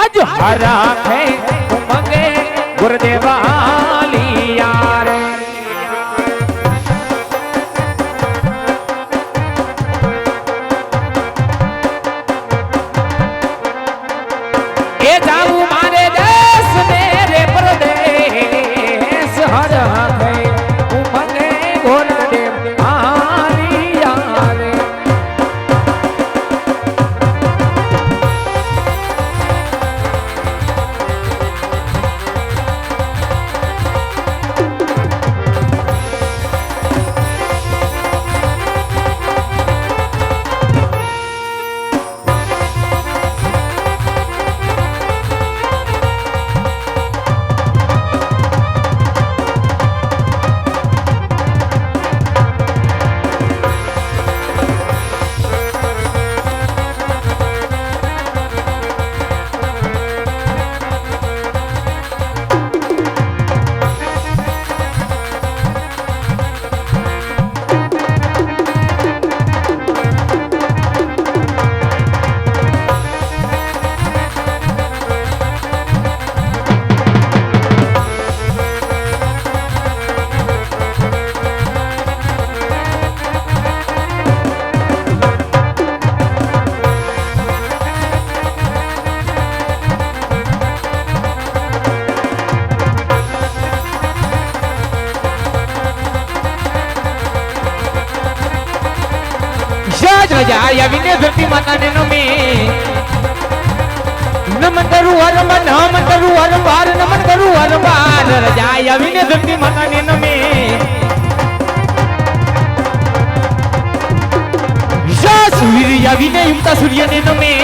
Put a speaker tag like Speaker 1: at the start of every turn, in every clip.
Speaker 1: आज हरा है उमंगे गुरुदेवाली यार ये जाऊ मारे देश मेरे प्रदेश हरा है उमंगे गुरुदेवाली यार या विने धरती माता ने नमी नमन करू हरमन नमन करू हरबार नमन करू हरबार रजा या विने धरती माता ने नमी वीर या विने युक्ता सूर्य ने नमी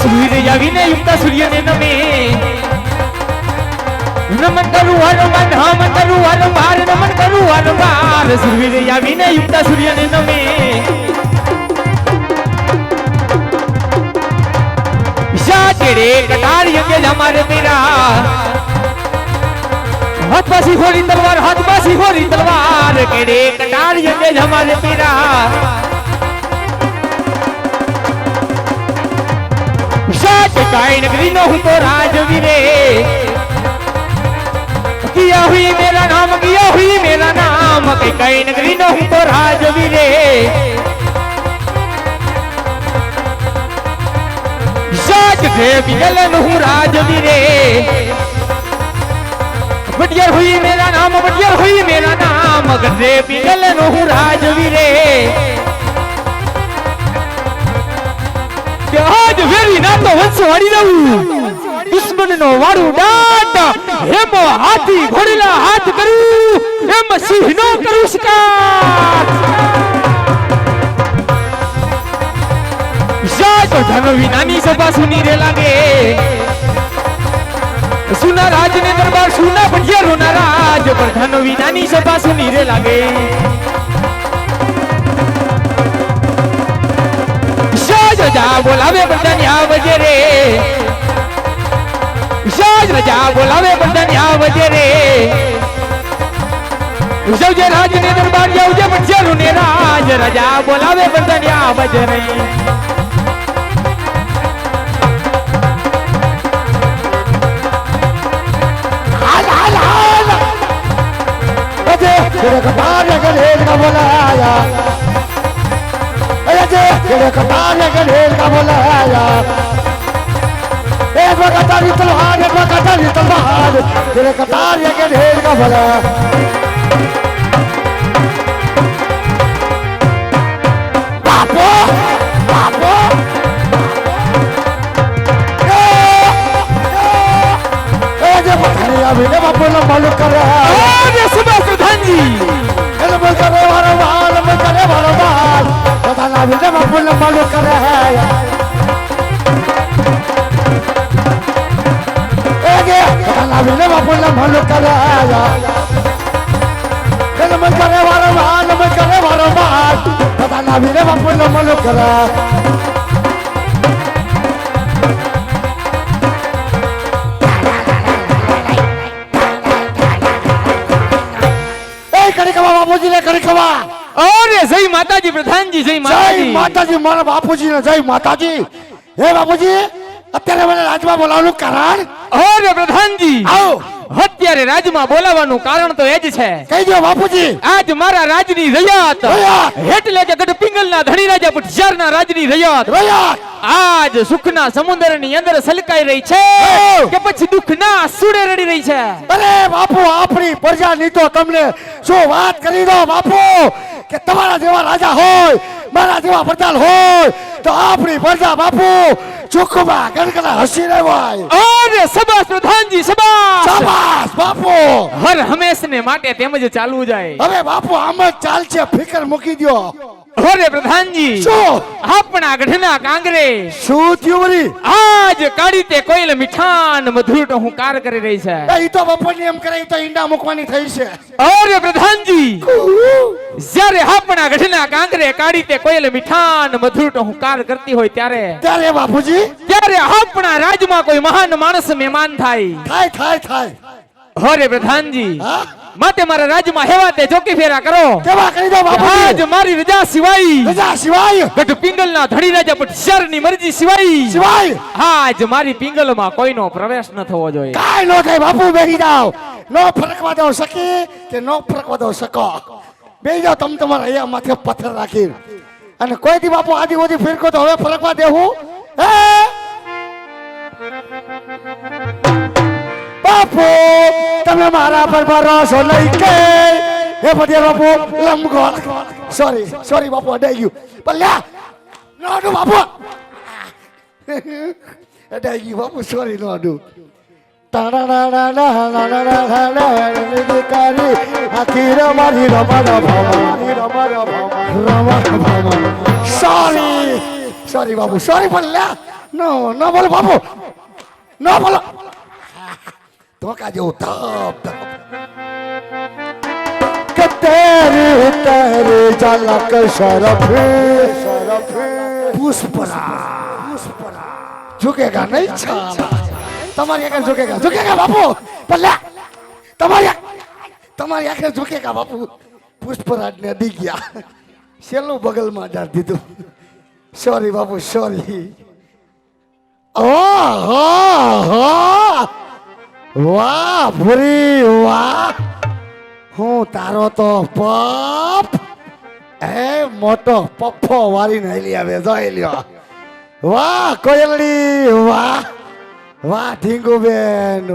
Speaker 1: वीर या विने युक्ता सूर्य ने नमी नमन करू हरमन नमन करू हरबार नमन करू हरबार सूर्य या विने युक्ता सूर्य ने नमे तेरे कटार यंगे हमारे तेरा हाथ पासी खोरी तलवार हाथ पासी खोरी तलवार केड़े कटार यंगे हमारे तेरा काई नगरी न हूं तो राजवीरे किया हुई मेरा नाम किया हुई मेरा नाम कई नगरी न हूं तो राजवीरे बिगलन हूँ राजवीरे बटियर हुई मेरा नाम बटियर हुई मेरा नाम गधे बिगलन हूँ राजवीरे आज वेरी ना तो वंश वाड़ी रहूं दुश्मन नो वाड़ू डाट हेम हाथी घोड़ेला हाथ करूं हेम सिंह नो करूं शिकार तो धनवी नानी सभा सुनी रे लागे सुना राज ने दरबार सुना बढ़िया रोना राज पर धनवी नानी सभा सुनी रे लागे शाज रजा बोलावे बंदन या बजे रे शाज रजा बोलावे बंदन या बजे रे जब राज ने दरबार जाओ जब बढ़िया रोने राज रजा बोलावे बंदन या बजे रे तेरे कतार के ढेर का बोलाया तेरे कतार के ढेर का बोलाया एक कतारी तलवार एक कतारी तलवार तेरे कतार के ढेर का बोलाया बापो बापो अभी ने बापू ने मालूम कर रहा है सुबह प्रधान जी बोल कर रहे वाला बाल बोल कर रहे वाला बाल पता ना अभी ने बापू ने मालूम कर रहा है पता ना अभी ने बापू ने मालूम कर रहा है बोल कर रहे वाला बाल बोल कर रहे वाला बाल पता ना अभी ने बापू ने मालूम कर रहा है बापूजी ने करी कवा अरे जय माताजी प्रधान जी जय माताजी मारा बापूजी ने जय माताजी
Speaker 2: હે બાપુજી અત્યારે મને રાજમાં બોલાવવાનું કારણ
Speaker 1: અરે પ્રધાનજી
Speaker 2: આવો
Speaker 1: અત્યારે રાજમાં બોલાવવાનું કારણ તો એ જ છે
Speaker 2: કહી દો બાપુજી
Speaker 1: આજ મારા રાજની રયાત
Speaker 2: રયાત.
Speaker 1: એટલે કે ગઢપિંગલના ધણી રાજા પુઠિયારના રાજની રયાત
Speaker 2: રયાત
Speaker 1: આજ સુખના સમુદ્રની અંદર સલકાઈ રહી છે કે પછી દુઃખના સુડે રડી રહી છે
Speaker 2: અરે બાપુ આપણી પ્રજાની તો તમને શું વાત કરી દો બાપુ કે તમારા જેવા રાજા હોય મારા જેવા પ્રધાન હોય તો આપણી પ્રજા બાપુ ચોખ્ખમાં ગણગણા હસી રહે હોય
Speaker 1: અરે સબાસ પ્રધાનજી સબાસ
Speaker 2: શાબાશ બાપુ
Speaker 1: હર હંમેશને માટે તેમ જ ચાલવું જાય
Speaker 2: હવે બાપુ આમ જ ચાલશે ફિકર મૂકી દ્યો
Speaker 1: અરે પ્રધાનજી
Speaker 2: શું
Speaker 1: આપણા ગઢના કાંગરે
Speaker 2: શું થયું વળી
Speaker 1: આજ કાઢી તે કોઈલ મીઠાન મધુર હુંકાર કરી રહી છે
Speaker 2: ઈ તો બપોરની એમ કરે ઈ તો ઈંડા મૂકવાની થઈ છે
Speaker 1: અરે પ્રધાનજી જ્યારે આપણા ગઢના કાંગરે કાઢી તે કોઈલ મીઠાન મધુર હુંકાર કરતી હોય
Speaker 2: ત્યારે બાપુજી
Speaker 1: ત્યારે આપણા રાજમાં કોઈ મહાન માણસ મહેમાન થાય
Speaker 2: થાય
Speaker 1: અરે પ્રધાનજી
Speaker 2: હા
Speaker 1: માટે મારા રાજમાં હેવા તે જોકી ફેરા કરો
Speaker 2: કેવા કરી દો
Speaker 1: આજ
Speaker 2: બાપુજી
Speaker 1: મારી રજા સિવાય
Speaker 2: રજા સિવાય
Speaker 1: ગઢપિંગલના ધણી રાજા પુઠિયારની મરજી સિવાય
Speaker 2: સિવાય
Speaker 1: આજ મારી પિંગલમાં કોઈનો પ્રવેશ ન થવો જોઈએ
Speaker 2: કાઈ નો થાય બાપુ બેહી જાઓ નો ફરકવા દો સકી કે નો ફરકવા દો શકો બેહી જાઓ તમે તમારા અહીંયા માથે પથ્થર રાખી અને કોઈ દી બાપુ આદી ઓદી ફિરકો તો હવે ફરકવા દેવું હે બાપુ તમે મારા પર ભરોસો લઈ કે હે પટેલ બાપુ લંબગો સોરી બાપુ અડાઈ ગયું પણ લ્યા નોડુ બાપુ અડાઈ ગયું બાપુ સોરી નોડુ સોરી બાપુ સોરી પણ લ્યા નો બોલો બાપુ નો બોલો ધોકા જેવું ધપ કે તેરે ઝલક શરફે પુષ્પરા ઝુકેગા નહીં છાલા તમારી આંખે ઝુકેગા બાપુ પલ્લા તમારી આંખે ઝુકેગા બાપુ પુષ્પરાજ ને દી ગયા શેલું બગલમાં ડાળ દીધું સોરી બાપુ સોરી ઓહો વાહ ભૂરી વાહ હું તારો તો પપ એ મોટો પપ્પો વારીને હેલી આવે જોઈ લ્યો વાહ કોયલડી વાહ ઢીંગુબેન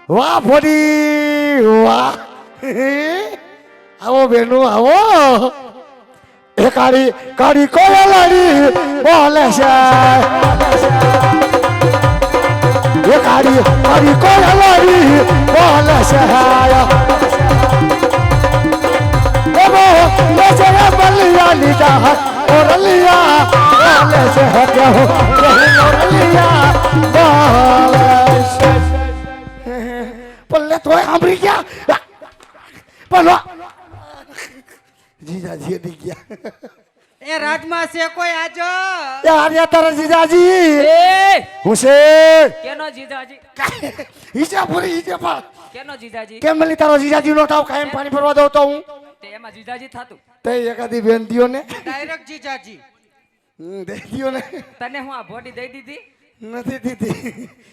Speaker 2: વાહ ભોડી વાહ આવો બેનું આવો એ કાળી કોયલડી બોલે છે એ કાળી કોયલડી બોલે છે बलिया लीजा ओरलिया बोले से हटे हो ओरलिया बोले से पल्ले तो हमरी क्या पलो जीजाजी दी ગયા
Speaker 3: એ રાજમાં છે કોઈ આજો
Speaker 2: યાર યા તારા જીજાજી
Speaker 1: એ
Speaker 2: હુસે
Speaker 3: કેનો જીજાજી
Speaker 2: હિજા પૂરી હિજા પા
Speaker 3: કેનો જીજાજી
Speaker 2: કેમ મળી તારો જીજાજી નો થાવ કાયમ પાણી ભરવા દઉં તો હું
Speaker 3: તે એમાં જીજાજી થાતું
Speaker 2: તે એકાદી બેન દિયો ને
Speaker 3: ડાયરેક્ટ જીજાજી
Speaker 2: દે દિયો ને
Speaker 3: તને હું આ બોડી દઈ દીધી
Speaker 2: નથી દીધી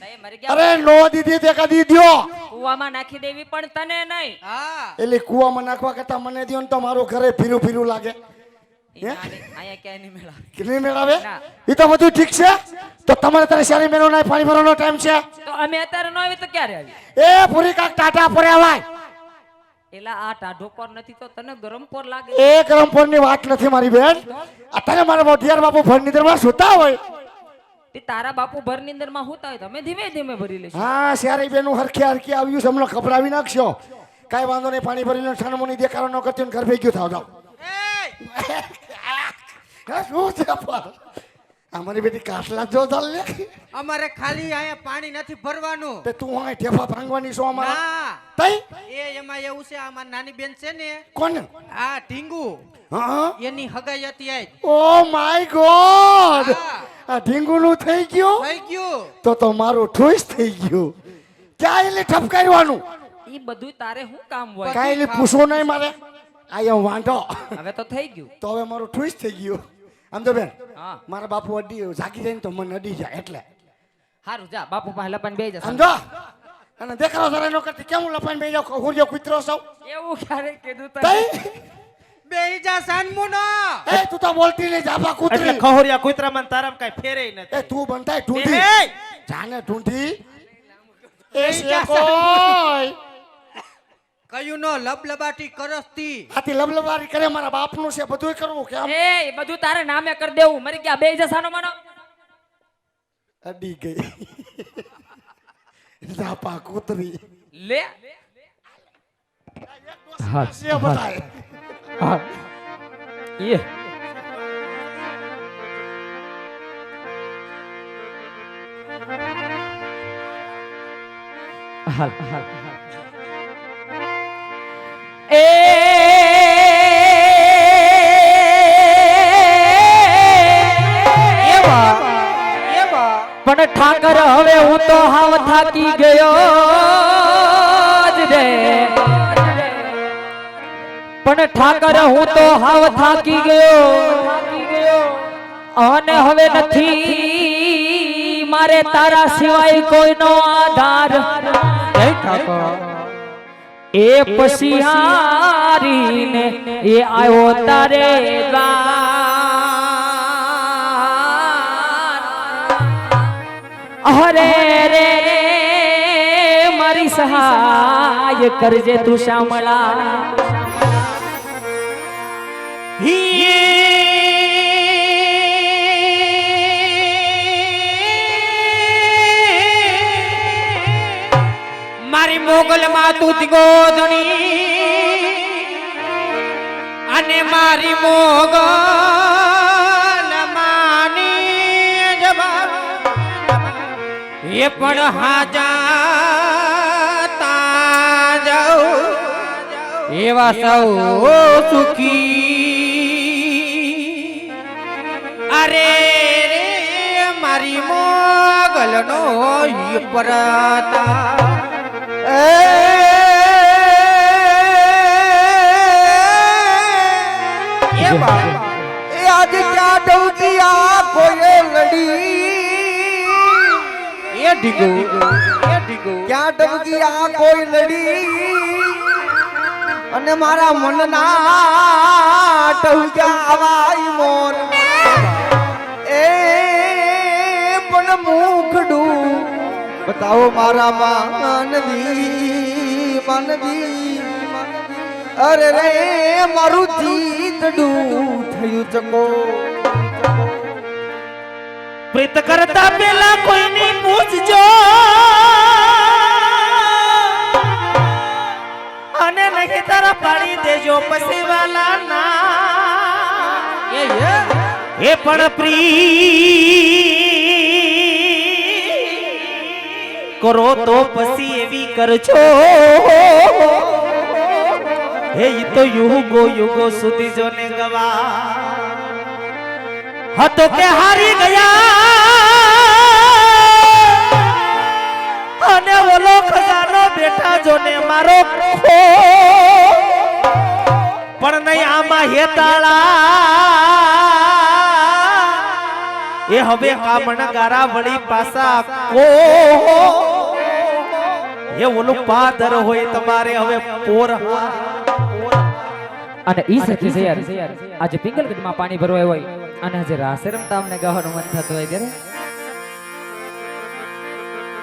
Speaker 3: તઈ મરી ગયા
Speaker 2: અરે નો દીધી તે એકાદી દિયો
Speaker 3: કુવામાં નાખી દેવી પણ તને નહીં હા
Speaker 2: એટલે કુવામાં નાખવા કરતા મને દિયો ને તો મારું ઘરે ફીરું લાગે
Speaker 3: અહીંયા ક્યાંય નહીં મેળા
Speaker 2: કે નહીં મેળાવે એ તો બધું ઠીક છે તો તમારે તારે શેરી મેનો ના પાણી ભરવાનો ટાઈમ છે
Speaker 3: તો અમે અત્યારે ન આવી તો ક્યારે આવી
Speaker 2: એ પૂરી કાક ટાટા પરે આવાય
Speaker 3: એલા આ ટાઢો પર નથી તો તને ગરમ પર લાગે
Speaker 2: એ ગરમપોર ની વાત નથી મારી બેન અત્યારે મારા મોઢિયાર બાપુ ફળનીધર માં સુતા હોય
Speaker 3: તે તારા બાપુ ભર નીંદર માં હોતા હોય તમે ધીમે ધીમે ભરી લેશો
Speaker 2: હા શેરી બેનું હરખે આવ્યું છે હમણાં ખબરાવી નાખશો કાઈ વાંધો નહીં પાણી ભરીને છાનમોની દેખાડો ન કરતી ઘર ભેગ્યું થાવ જાવ શું છે અમારી બેટી કાટલા જો ચાલ લે
Speaker 3: અમારે ખાલી અહીંયા પાણી નથી ભરવાનું
Speaker 2: તે તું અહીં ઠેફા ભાંગવાની છો અમારા
Speaker 3: ના
Speaker 2: તઈ
Speaker 3: એ એમાં એવું છે અમાર નાની બેન છે ને
Speaker 2: કોણ
Speaker 3: આ ઢીંગુ
Speaker 2: હા
Speaker 3: એની હગાઈ હતી આજ
Speaker 2: ઓ માય ગોડ આ ઢીંગુનું થઈ ગયું
Speaker 3: થઈ ગયું
Speaker 2: તો મારું ઠોઈસ થઈ ગયું ક્યાં એટલે ઠપકારવાનું
Speaker 3: ઈ બધું તારે શું કામ હોય
Speaker 2: કાઈ એટલે પૂછવું નહીં મારે આયો વાંઢો
Speaker 3: હવે તો થઈ ગયું
Speaker 2: તો હવે મારું ઠોઈસ થઈ ગયું આમ તો બેન
Speaker 3: હા
Speaker 2: મારા બાપુ અડી જાગી જાય ને તો મને અડી જાય એટલે
Speaker 3: હારું જા બાપુ પાસે લપન બેહી જા
Speaker 2: સમજો અને દેખાડો જરા નો કરતી કેમ હું લપાઈને બેસી જાઉં હું જો કૂતરો સૌ
Speaker 3: એવું ક્યારે કીધું તને
Speaker 2: તઈ
Speaker 4: બેજા સાનમુનો
Speaker 2: એ તું તો બોલતી નહીં જાપા
Speaker 4: એટલે
Speaker 2: કૂતરી
Speaker 4: ખહોરિયા કુતરામાં તારામ કાઈ ફેરે નથી
Speaker 2: એ તું બનતાય ઢૂંઢી
Speaker 4: એ!
Speaker 2: જાને ઢૂંઢી એ શેકોય
Speaker 4: કયું નો લબલબાટી કરસતી
Speaker 2: આથી લબલબારી કરે મારા બાપનું છે બધુંય કરવું કેમ
Speaker 3: એ બધું તારે નામે કરી દેવું મરી ગયા બેહી જા સાનો માનો
Speaker 2: અડી ગઈ જાપા કૂતરી
Speaker 3: લે
Speaker 1: હા
Speaker 2: છે બતાય
Speaker 1: હા એ હાલ હાલ પણ ઠાકર હવે હું તો હાવ થાકી ગયો જ રે પણ ઠાકર હું તો હાવ થાકી ગયો અને હવે નથી મારે તારા સિવાય કોઈનો આધાર હે ઠાકર એ પછી હારીને એ આવ્યો તારે દ્વાર અરે રે મારી સહાય કરજે તું શામળા
Speaker 4: મારી મોગલ માં તું ગોદણી અને મારી મોગલ માની જવાબ એ પણ હાજા તા જાઉં એવા સૌ સુખી અરે રે મારી મોગલ નો પરતા
Speaker 5: आज क्या डौकिया कोई लड़ी
Speaker 4: એ ઢીગો
Speaker 5: क्या डौकिया कोई लड़ी અને મારા મનના ટહુજા આવાઈ મોર એ પણ મુખડું બતાવો મારા માનવી અરે રે મારું જીતડું થયું ચકો
Speaker 4: પ્રીત કરતા પેલા કોઈની પૂછજો અને નહીં તારા પાડી દેજો પછી વાલા ના એ પણ કરો તો પછી એવી કરજો હે ઈ તો યુગો સુધી જોને ગવા હતો કે હારી ગયા અને ઓલો ખજાનો બેઠા જોને મારો પણ નહીં આમાં હેતાળા એ હવે કામણ ગારા વળી પાસા કો એ ઓલું પાદર હોય તમારે હવે પોર
Speaker 1: અને ઈ સખી છે યાર આજે પિંગલગઢમાં પાણી ભરવાય હોય અને આજે રાસે રમતા અમને ગાવાનું મન થતું હોય ત્યારે